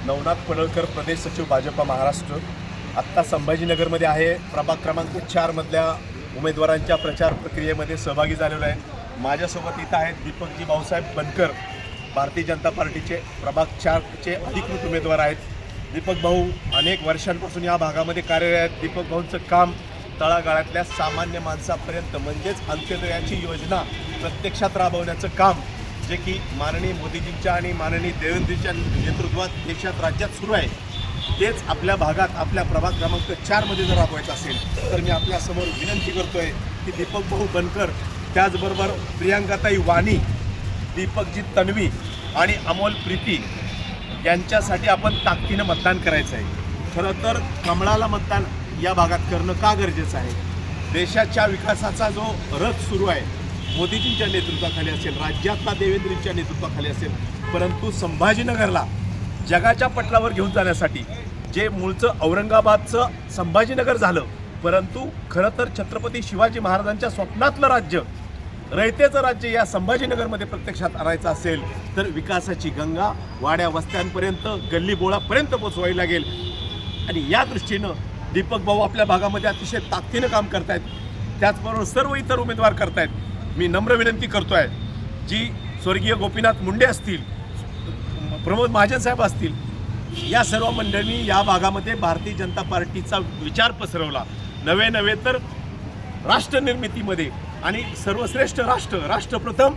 नवनाथ पडळकर, प्रदेश सचिव भाजपा महाराष्ट्र। आत्ता संभाजीनगरमध्ये आहे। प्रभाग क्रमांक 4 मधल्या उमेदवारांच्या प्रचार प्रक्रियेमध्ये सहभागी झालेलो आहे। माझ्यासोबत इथं आहेत दीपकजी भाऊसाहेब बनकर, भारतीय जनता पार्टीचे प्रभाग 4चे अधिकृत उमेदवार आहेत। दीपक भाऊ अनेक वर्षांपासून या भागामध्ये कार्यरत आहेत। दीपक भाऊंचं काम तळागाळातल्या सामान्य माणसापर्यंत म्हणजेच अंत्योदयाची योजना प्रत्यक्षात राबवण्याचं काम जे की माननीय मोदीजींच्या आणि माननीय देवेंद्रजींच्या नेतृत्वात देशात राज्यात सुरू आहे, तेच आपल्या भागात आपल्या प्रभाग क्रमांक 4 मध्ये जर राबवायचं असेल तर मी आपल्यासमोर विनंती करतोय की दीपक भाऊ बनकर, त्याचबरोबर प्रियांकाताई वाणी, दीपकजी तन्वी आणि अमोल प्रीती यांच्यासाठी आपण ताकदीनं मतदान करायचं आहे। खरं तर कमळाला मतदान या भागात करणं का गरजेचं आहे? देशाच्या विकासाचा जो रथ सुरू आहे मोदीजींच्या नेतृत्वाखाली असेल, राज्यातला देवेंद्रजींच्या नेतृत्वाखाली असेल, परंतु संभाजीनगरला जगाच्या पटलावर घेऊन जाण्यासाठी जे मूळचं औरंगाबादचं संभाजीनगर झालं, परंतु खरं तर छत्रपती शिवाजी महाराजांच्या स्वप्नातलं राज्य, रयतेचं राज्य या संभाजीनगरमध्ये प्रत्यक्षात आणायचं असेल तर विकासाची गंगा वाड्या वस्त्यांपर्यंत, गल्ली बोळापर्यंत पोचवावी लागेल। आणि या दृष्टीनं दीपक भाऊ आपल्या भागामध्ये अतिशय ताकदीनं काम करतायत, त्याचबरोबर सर्व इतर उमेदवार करतायत। मी नम्र विनंती करतो आहे, जी स्वर्गीय गोपीनाथ मुंडे असतील, प्रमोद महाजन साहेब असतील, या सर्व मंडळींनी या भागामध्ये भारतीय जनता पार्टीचा विचार पसरवला। नवे तर राष्ट्रनिर्मितीमध्ये आणि सर्वश्रेष्ठ राष्ट्र प्रथम,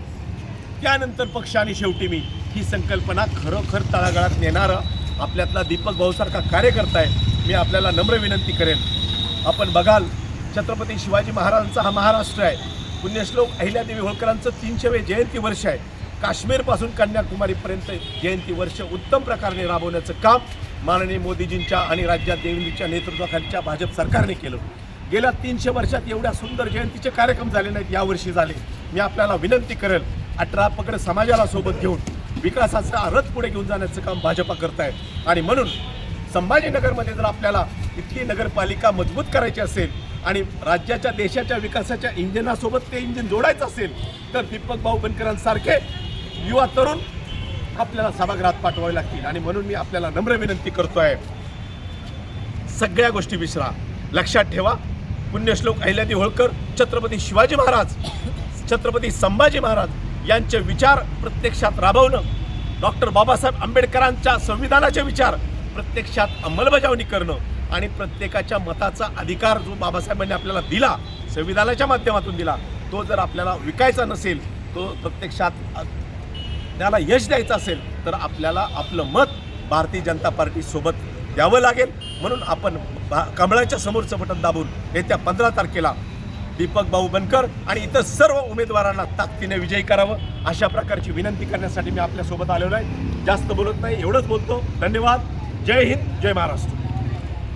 त्यानंतर पक्ष आणि शेवटी मी, ही संकल्पना खरोखर तळागाळात नेणारं आपल्यातला दीपक भाऊसारखा कार्यकर्ता आहे। मी आपल्याला नम्र विनंती करेन, आपण बघाल छत्रपती शिवाजी महाराजांचा हा महाराष्ट्र आहे। पुण्यश्लोक अहिल्यादेवी होळकरांचं 300वे जयंती वर्ष आहे। काश्मीरपासून कन्याकुमारीपर्यंत जयंती वर्ष उत्तम प्रकारे राबवण्याचं काम माननीय मोदीजींच्या आणि राज्यात देवेंद्रजींच्या नेतृत्वाखालच्या भाजप सरकारने केलं। गेल्या 300 वर्षात एवढ्या सुंदर जयंतीचे कार्यक्रम झाले नाहीत, यावर्षी झाले। मी आपल्याला विनंती करेल, 18 पकड समाजाला सोबत घेऊन विकासाचा रथ पुढे घेऊन जाण्याचं काम भाजपा करत आहे। आणि म्हणून संभाजीनगरमध्ये जर आपल्याला इथली नगरपालिका मजबूत करायची असेल आणि राज्याच्या देशाच्या विकासाच्या इंजिनासोबत ते इंजिन जोडायचं असेल तर दीपक भाऊ बनकरांसारखे युवा तरुण आपल्याला सभागृहात पाठवावे लागतील। आणि म्हणून मी आपल्याला नम्र विनंती करतोय, सगळ्या गोष्टी विसरा, लक्षात ठेवा, पुण्यश्लोक अहिल्यादेवी होळकर, छत्रपती शिवाजी महाराज, छत्रपती संभाजी महाराज यांचे विचार प्रत्यक्षात राबवणं, डॉक्टर बाबासाहेब आंबेडकरांच्या संविधानाचे विचार प्रत्यक्षात अंमलबजावणी करणं आणि प्रत्येकाच्या मताचा अधिकार जो बाबासाहेबांनी आपल्याला दिला, संविधानाच्या माध्यमातून दिला, तो जर आपल्याला विकायचा नसेल, तो प्रत्यक्षात त्याला यश द्यायचं असेल तर आपल्याला आपलं मत भारतीय जनता पार्टीसोबत द्यावं लागेल। म्हणून आपण कमळाच्या समोरचं बटन दाबून येत्या 15 तारखेला दीपक भाऊ बनकर आणि इतर सर्व उमेदवारांना ताकदीने विजयी करावं, अशा प्रकारची विनंती करण्यासाठी मी आपल्यासोबत आलेलो आहे। जास्त बोलत नाही, एवढंच बोलतो। धन्यवाद। जय हिंद, जय महाराष्ट्र।